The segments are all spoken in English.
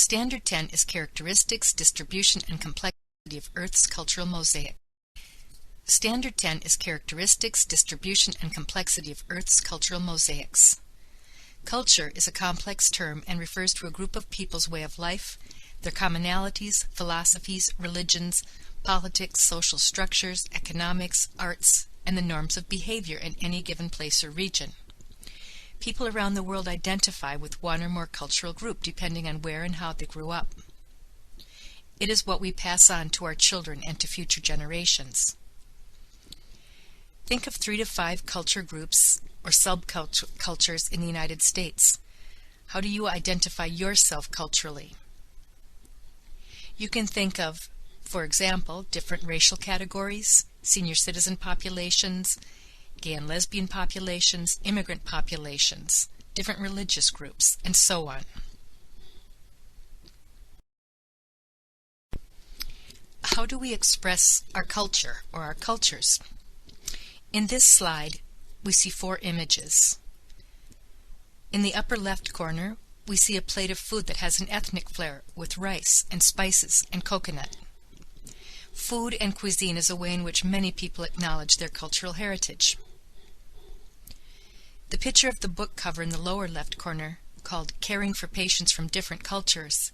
Standard 10 is Characteristics, Distribution, and Complexity of Earth's Cultural Mosaic. Standard 10 is Characteristics, Distribution, and Complexity of Earth's Cultural Mosaics. Culture is a complex term and refers to a group of people's way of life, their commonalities, philosophies, religions, politics, social structures, economics, arts, and the norms of behavior in any given place or region. People around the world identify with one or more cultural group depending on where and how they grew up. It is what we pass on to our children and to future generations. Think of 3 to 5 culture groups or subcultures in the United States. How do you identify yourself culturally? You can think of, for example, different racial categories, senior citizen populations, gay and lesbian populations, immigrant populations, different religious groups, and so on. How do we express our culture or our cultures? In this slide, we see 4 images. In the upper left corner, we see a plate of food that has an ethnic flair with rice and spices and coconut. Food and cuisine is a way in which many people acknowledge their cultural heritage. The picture of the book cover in the lower left corner, called Caring for Patients from Different Cultures,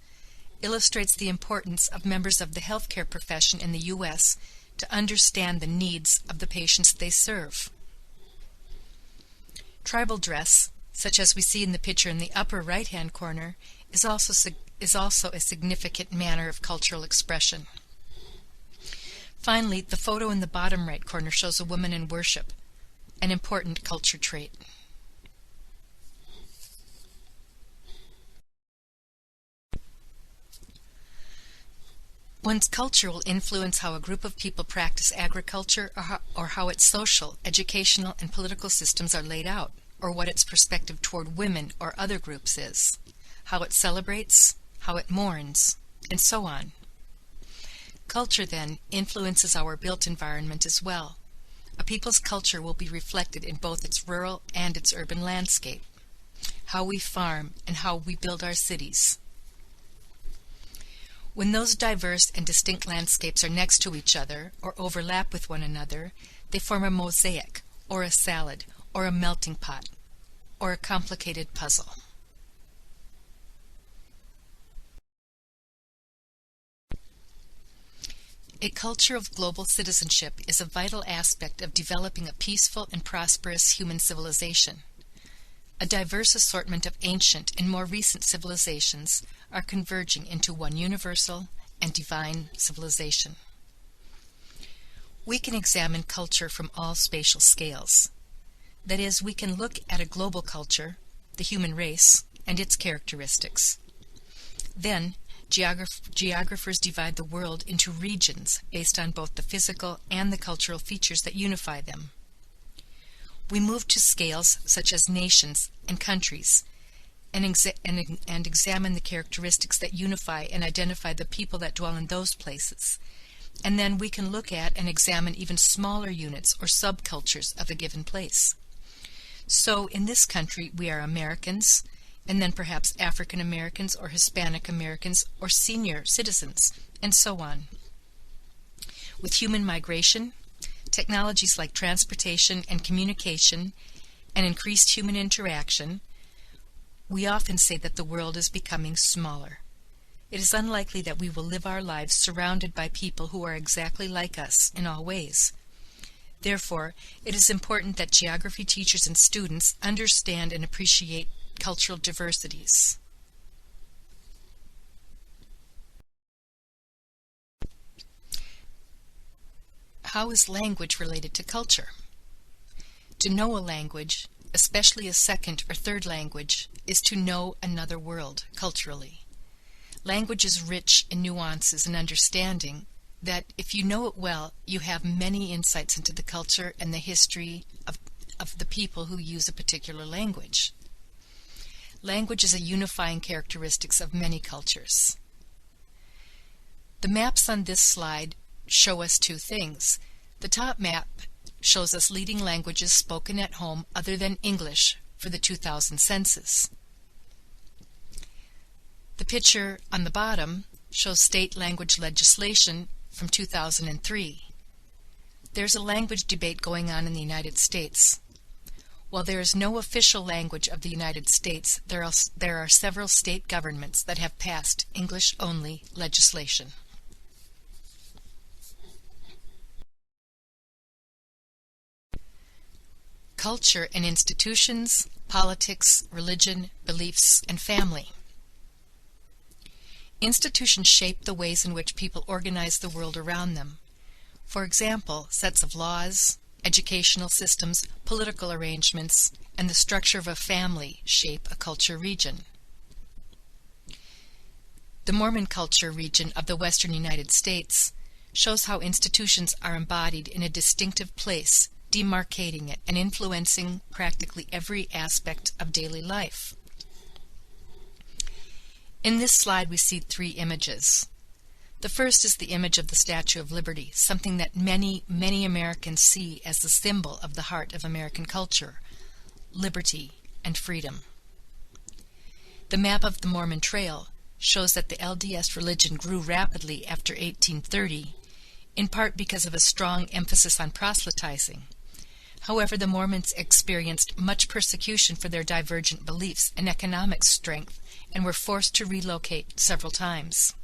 illustrates the importance of members of the healthcare profession in the U.S. to understand the needs of the patients they serve. Tribal dress, such as we see in the picture in the upper right-hand corner, is also a significant manner of cultural expression. Finally, the photo in the bottom right corner shows a woman in worship, an important culture trait. One's culture will influence how a group of people practice agriculture or how its social, educational, and political systems are laid out, or what its perspective toward women or other groups is, how it celebrates, how it mourns, and so on. Culture, then, influences our built environment as well. A people's culture will be reflected in both its rural and its urban landscape, how we farm, and how we build our cities. When those diverse and distinct landscapes are next to each other or overlap with one another, they form a mosaic, or a salad, or a melting pot, or a complicated puzzle. A culture of global citizenship is a vital aspect of developing a peaceful and prosperous human civilization. A diverse assortment of ancient and more recent civilizations are converging into one universal and divine civilization. We can examine culture from all spatial scales. That is, we can look at a global culture, the human race, and its characteristics. Then, geographers divide the world into regions based on both the physical and the cultural features that unify them. We move to scales such as nations and countries and examine the characteristics that unify and identify the people that dwell in those places. And then we can look at and examine even smaller units or subcultures of a given place. So in this country we are Americans, and then perhaps African Americans or Hispanic Americans or senior citizens, and so on. With human migration, technologies like transportation and communication, and increased human interaction, we often say that the world is becoming smaller. It is unlikely that we will live our lives surrounded by people who are exactly like us in all ways. Therefore, it is important that geography teachers and students understand and appreciate cultural diversities. How is language related to culture? To know a language, especially a second or third language, is to know another world culturally. Language is rich in nuances and understanding that, if you know it well, you have many insights into the culture and the history of the people who use a particular language. Language is a unifying characteristic of many cultures. The maps on this slide show us 2 things. The top map shows us leading languages spoken at home other than English for the 2000 census. The picture on the bottom shows state language legislation from 2003. There's a language debate going on in the United States. While there is no official language of the United States, there are several state governments that have passed English-only legislation. Culture and institutions, politics, religion, beliefs, and family. Institutions shape the ways in which people organize the world around them. For example, sets of laws, educational systems, political arrangements, and the structure of a family shape a culture region. The Mormon culture region of the western United States shows how institutions are embodied in a distinctive place, demarcating it and influencing practically every aspect of daily life. In this slide we see three images. The first is the image of the Statue of Liberty, something that many Americans see as the symbol of the heart of American culture, liberty and freedom. The map of the Mormon Trail shows that the LDS religion grew rapidly after 1830, in part because of a strong emphasis on proselytizing. However, the Mormons experienced much persecution for their divergent beliefs and economic strength and were forced to relocate several times.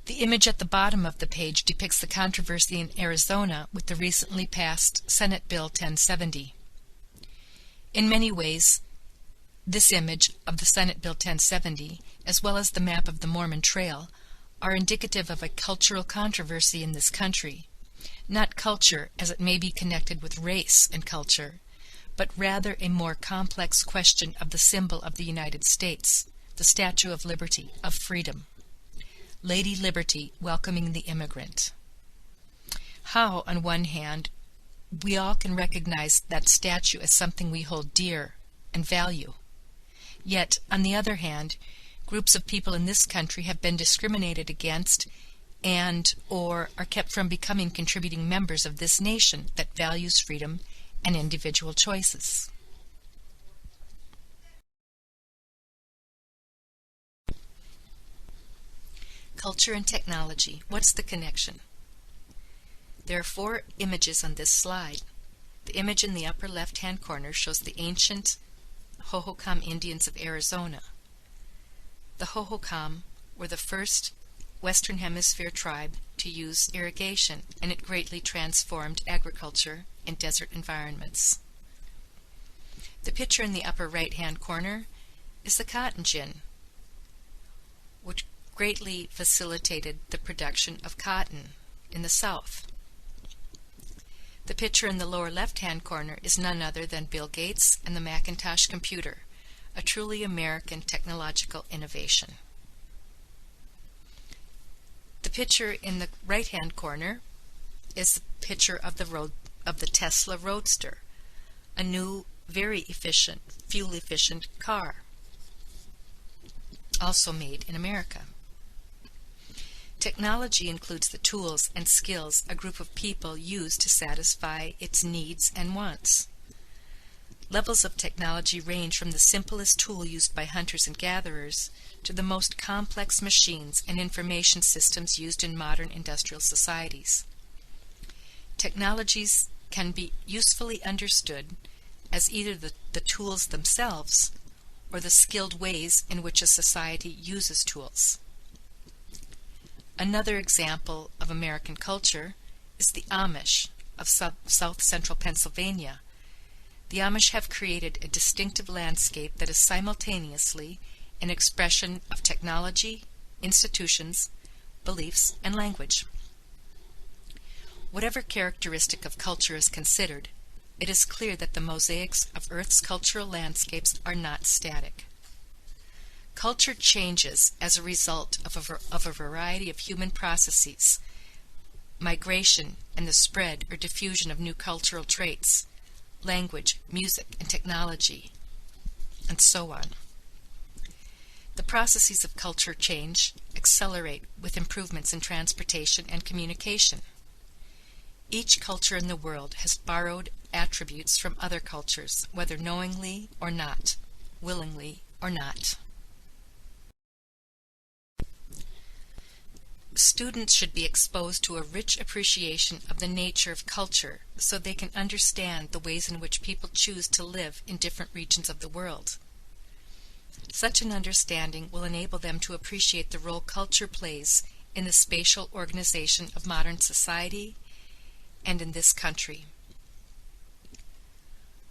The image at the bottom of the page depicts the controversy in Arizona with the recently passed Senate Bill 1070. In many ways, this image of the Senate Bill 1070, as well as the map of the Mormon Trail, are indicative of a cultural controversy in this country. Not culture as it may be connected with race and culture, but rather a more complex question of the symbol of the United States, the Statue of Liberty, of freedom. Lady Liberty welcoming the immigrant. How, on one hand, we all can recognize that statue as something we hold dear and value. Yet, on the other hand, groups of people in this country have been discriminated against and/or are kept from becoming contributing members of this nation that values freedom and individual choices. Culture and technology. What's the connection? There are four images on this slide. The image in the upper left-hand corner shows the ancient Hohokam Indians of Arizona. The Hohokam were the first Western Hemisphere tribe to use irrigation, and it greatly transformed agriculture in desert environments. The picture in the upper right-hand corner is the cotton gin, which greatly facilitated the production of cotton in the South. The picture in the lower left-hand corner is none other than Bill Gates and the Macintosh computer, a truly American technological innovation. The picture in the right-hand corner is the picture of the Tesla Roadster, a new, very efficient, fuel-efficient car, also made in America. Technology includes the tools and skills a group of people use to satisfy its needs and wants. Levels of technology range from the simplest tool used by hunters and gatherers to the most complex machines and information systems used in modern industrial societies. Technologies can be usefully understood as either the tools themselves or the skilled ways in which a society uses tools. Another example of American culture is the Amish of South Central Pennsylvania. The Amish have created a distinctive landscape that is simultaneously an expression of technology, institutions, beliefs, and language. Whatever characteristic of culture is considered, it is clear that the mosaics of Earth's cultural landscapes are not static. Culture changes as a result of a variety of human processes, migration and the spread or diffusion of new cultural traits, language, music, and technology, and so on. The processes of culture change accelerate with improvements in transportation and communication. Each culture in the world has borrowed attributes from other cultures, whether knowingly or not, willingly or not. Students should be exposed to a rich appreciation of the nature of culture so they can understand the ways in which people choose to live in different regions of the world. Such an understanding will enable them to appreciate the role culture plays in the spatial organization of modern society and in this country.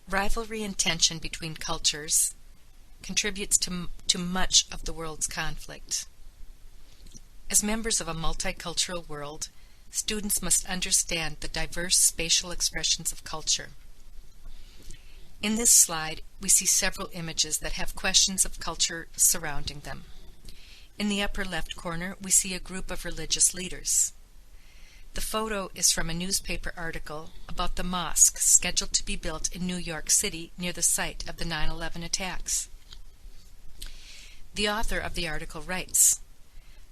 Rivalry and tension between cultures contributes to much of the world's conflict. As members of a multicultural world, students must understand the diverse spatial expressions of culture. In this slide, we see several images that have questions of culture surrounding them. In the upper left corner, we see a group of religious leaders. The photo is from a newspaper article about the mosque scheduled to be built in New York City near the site of the 9/11 attacks. The author of the article writes,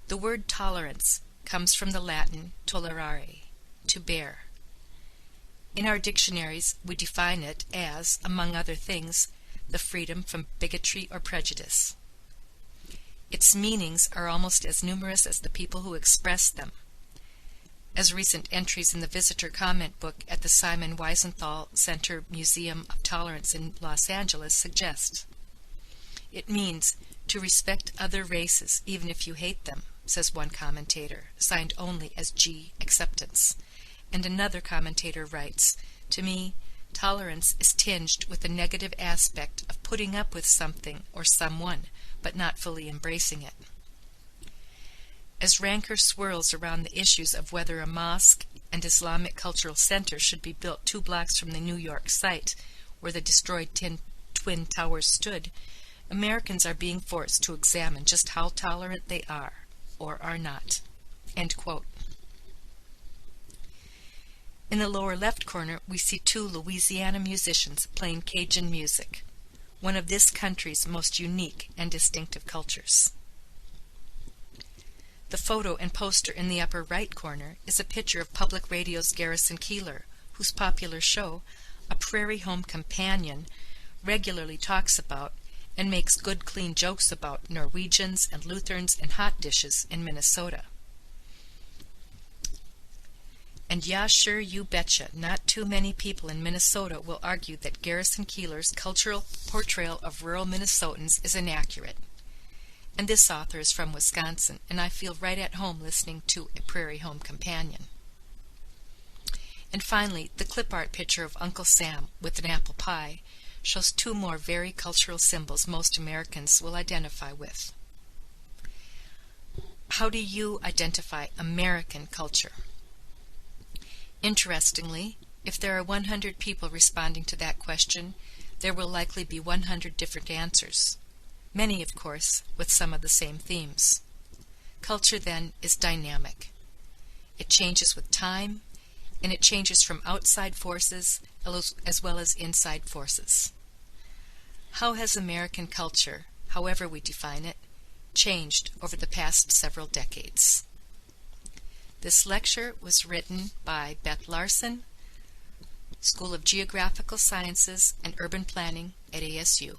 "The word tolerance comes from the Latin tolerare, to bear. In our dictionaries, we define it as, among other things, the freedom from bigotry or prejudice. Its meanings are almost as numerous as the people who express them, as recent entries in the visitor comment book at the Simon Wiesenthal Center Museum of Tolerance in Los Angeles suggest. It means to respect other races even if you hate them," says one commentator, signed only as G. Acceptance. And another commentator writes, "To me, tolerance is tinged with the negative aspect of putting up with something or someone, but not fully embracing it." As rancor swirls around the issues of whether a mosque and Islamic Cultural Center should be built 2 blocks from the New York site where the destroyed Twin Towers stood, Americans are being forced to examine just how tolerant they are, or are not. End quote. In the lower left corner, we see 2 Louisiana musicians playing Cajun music, one of this country's most unique and distinctive cultures. The photo and poster in the upper right corner is a picture of Public Radio's Garrison Keillor, whose popular show, A Prairie Home Companion, regularly talks about and makes good clean jokes about Norwegians and Lutherans and hot dishes in Minnesota. And yeah, sure, you betcha, not too many people in Minnesota will argue that Garrison Keillor's cultural portrayal of rural Minnesotans is inaccurate. And this author is from Wisconsin, and I feel right at home listening to A Prairie Home Companion. And finally, the clip art picture of Uncle Sam with an apple pie shows 2 more very cultural symbols most Americans will identify with. How do you identify American culture? Interestingly, if there are 100 people responding to that question, there will likely be 100 different answers. Many, of course, with some of the same themes. Culture, then, is dynamic. It changes with time, and it changes from outside forces as well as inside forces. How has American culture, however we define it, changed over the past several decades? This lecture was written by Beth Larson, School of Geographical Sciences and Urban Planning at ASU.